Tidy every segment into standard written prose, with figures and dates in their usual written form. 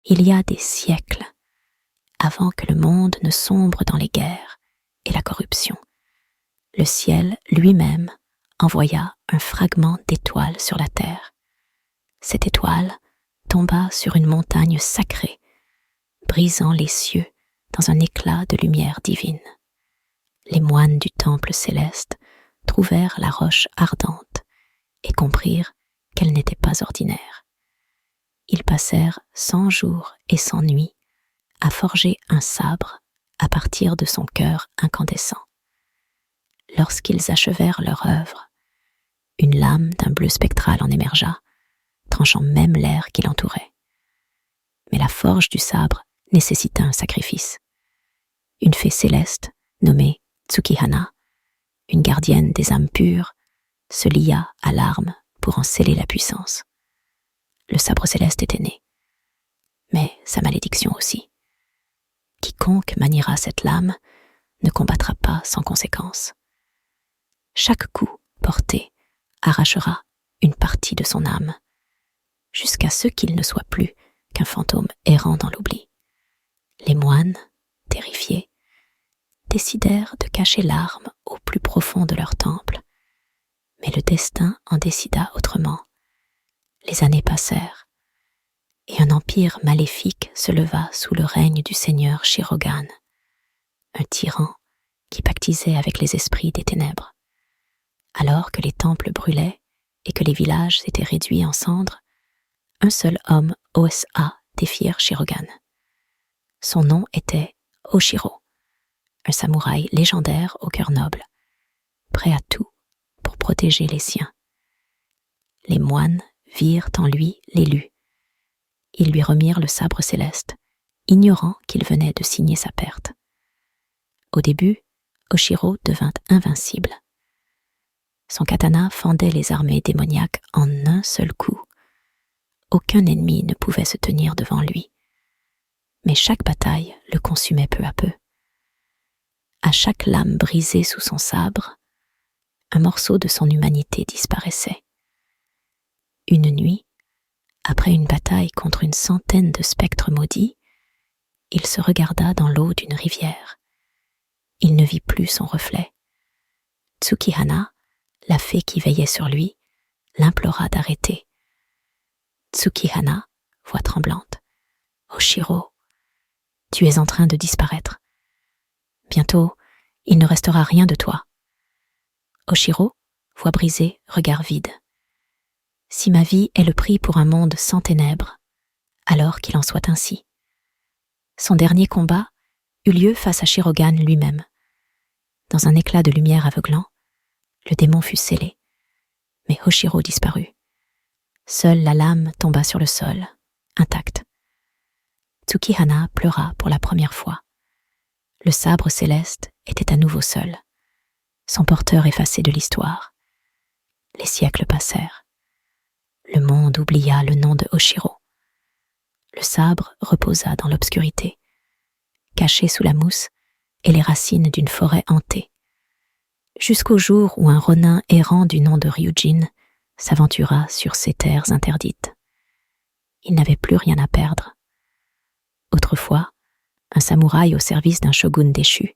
il y a des siècles, avant que le monde ne sombre dans les guerres et la corruption, le ciel lui-même envoya un fragment d'étoile sur la terre. Cette étoile tomba sur une montagne sacrée, brisant les cieux dans un éclat de lumière divine. Les moines du temple céleste trouvèrent la roche ardente et comprirent qu'elle n'était pas ordinaire. Ils passèrent 100 jours et 100 nuits à forger un sabre à partir de son cœur incandescent. Lorsqu'ils achevèrent leur œuvre, une lame d'un bleu spectral en émergea, tranchant même l'air qui l'entourait. Mais la forge du sabre nécessita un sacrifice. Une fée céleste, nommée Tsukihana, une gardienne des âmes pures, se lia à l'arme pour en sceller la puissance. Le sabre céleste était né, mais sa malédiction aussi. Quiconque maniera cette lame ne combattra pas sans conséquence. Chaque coup porté arrachera une partie de son âme, jusqu'à ce qu'il ne soit plus qu'un fantôme errant dans l'oubli. Les moines, terrifiés, décidèrent de cacher l'arme au plus profond de leur temple, mais le destin en décida autrement. Les années passèrent, et un empire maléfique se leva sous le règne du seigneur Shirogan, un tyran qui pactisait avec les esprits des ténèbres. Alors que les temples brûlaient et que les villages s'étaient réduits en cendres, un seul homme osa défier Shirogan. Son nom était Oshiro, un samouraï légendaire au cœur noble, prêt à tout pour protéger les siens. Les moines virent en lui l'élu. Ils lui remirent le sabre céleste, ignorant qu'il venait de signer sa perte. Au début, Oshiro devint invincible. Son katana fendait les armées démoniaques en un seul coup. Aucun ennemi ne pouvait se tenir devant lui. Mais chaque bataille le consumait peu à peu. À chaque lame brisée sous son sabre, un morceau de son humanité disparaissait. Une nuit, après une bataille contre une centaine de spectres maudits, il se regarda dans l'eau d'une rivière. Il ne vit plus son reflet. Tsukihana, la fée qui veillait sur lui, l'implora d'arrêter. Tsukihana, voix tremblante. « Oshiro, tu es en train de disparaître. Bientôt, il ne restera rien de toi. » Oshiro, voix brisée, regard vide. « Si ma vie est le prix pour un monde sans ténèbres, alors qu'il en soit ainsi. » Son dernier combat eut lieu face à Shirogan lui-même. Dans un éclat de lumière aveuglant, le démon fut scellé, mais Oshiro disparut. Seule la lame tomba sur le sol, intacte. Tsukihana pleura pour la première fois. Le sabre céleste était à nouveau seul, son porteur effacé de l'histoire. Les siècles passèrent. Le monde oublia le nom de Oshiro. Le sabre reposa dans l'obscurité, caché sous la mousse et les racines d'une forêt hantée, jusqu'au jour où un ronin errant du nom de Ryujin s'aventura sur ces terres interdites. Il n'avait plus rien à perdre. Autrefois, un samouraï au service d'un shogun déchu,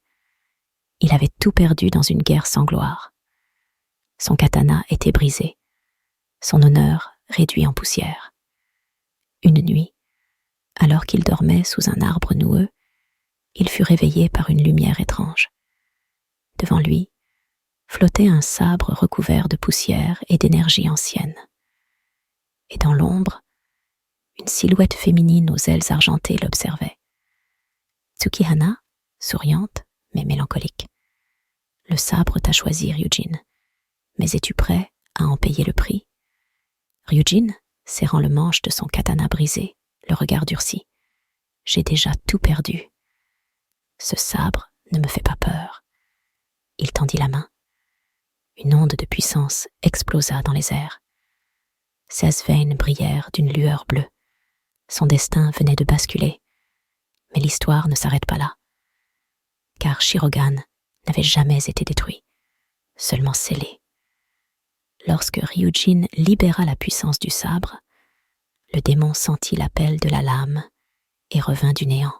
il avait tout perdu dans une guerre sans gloire. Son katana était brisé, son honneur réduit en poussière. Une nuit, alors qu'il dormait sous un arbre noueux, il fut réveillé par une lumière étrange. Devant lui, flottait un sabre recouvert de poussière et d'énergie ancienne. Et dans l'ombre, une silhouette féminine aux ailes argentées l'observait. Tsukihana, souriante mais mélancolique. « Le sabre t'a choisi, Ryujin. Mais es-tu prêt à en payer le prix ?» Ryujin, serrant le manche de son katana brisé, le regard durci. « J'ai déjà tout perdu. Ce sabre ne me fait pas peur. » Il tendit la main. Une onde de puissance explosa dans les airs. 16 veines brillèrent d'une lueur bleue. Son destin venait de basculer. Mais l'histoire ne s'arrête pas là. Car Shirogan n'avait jamais été détruit, seulement scellé. Lorsque Ryujin libéra la puissance du sabre, le démon sentit l'appel de la lame et revint du néant.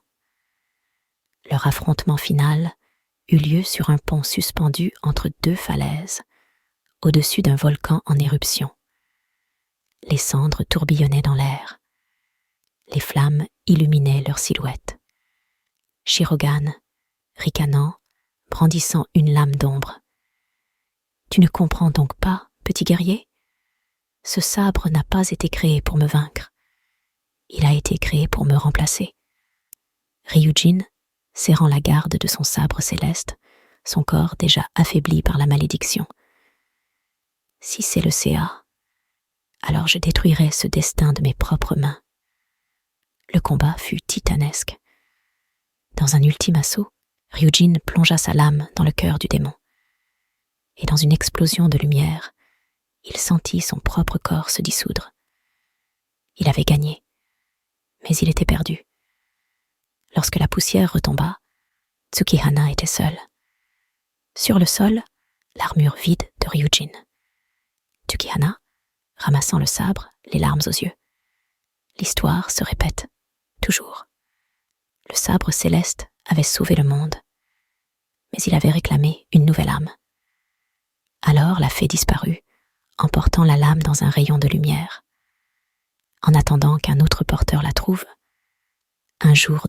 Leur affrontement final eut lieu sur un pont suspendu entre deux falaises, au-dessus d'un volcan en éruption. Les cendres tourbillonnaient dans l'air. Les flammes illuminaient leurs silhouettes. Shirogane, ricanant, brandissant une lame d'ombre. « Tu ne comprends donc pas, petit guerrier ? Ce sabre n'a pas été créé pour me vaincre. Il a été créé pour me remplacer. » Ryujin, serrant la garde de son sabre céleste, son corps déjà affaibli par la malédiction. « Si c'est le CA, alors je détruirai ce destin de mes propres mains. » Le combat fut titanesque. Dans un ultime assaut, Ryujin plongea sa lame dans le cœur du démon. Et dans une explosion de lumière, il sentit son propre corps se dissoudre. Il avait gagné, mais il était perdu. Lorsque la poussière retomba, Tsukihana était seule. Sur le sol, l'armure vide de Ryujin. Tsukihana, ramassant le sabre, les larmes aux yeux. L'histoire se répète, toujours. Le sabre céleste avait sauvé le monde, mais il avait réclamé une nouvelle âme. Alors la fée disparut, emportant la lame dans un rayon de lumière. En attendant qu'un autre porteur la trouve, un jour